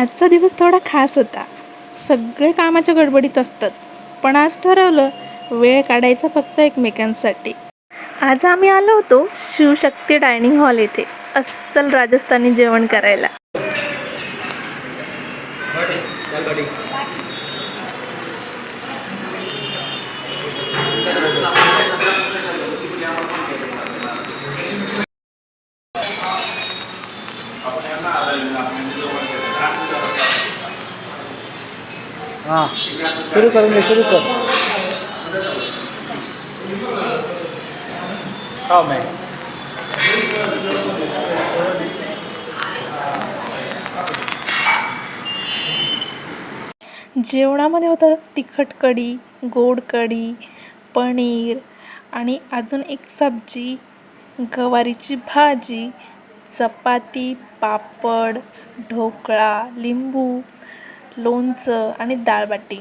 आजचा दिवस थोडा खास होता. सगळे कामाच्या गडबडीत असतात, पण आज ठरवलं वेळ काढायचा फक्त एकमेकांसाठी. आज आम्ही आलो होतो शिवशक्ती डायनिंग हॉल येथे अस्सल राजस्थानी जेवण करायला. हाँ शुरू करेंगे शुरू कर हाँ मैं जेवणामध्ये होतं तिखट कढी, गोड कढी, पनीर आणि अजून एक सब्जी, गवारीची भाजी, चपाती, पापड, ढोकळा, लिंबू, लोणचं आणि डाळबाटी.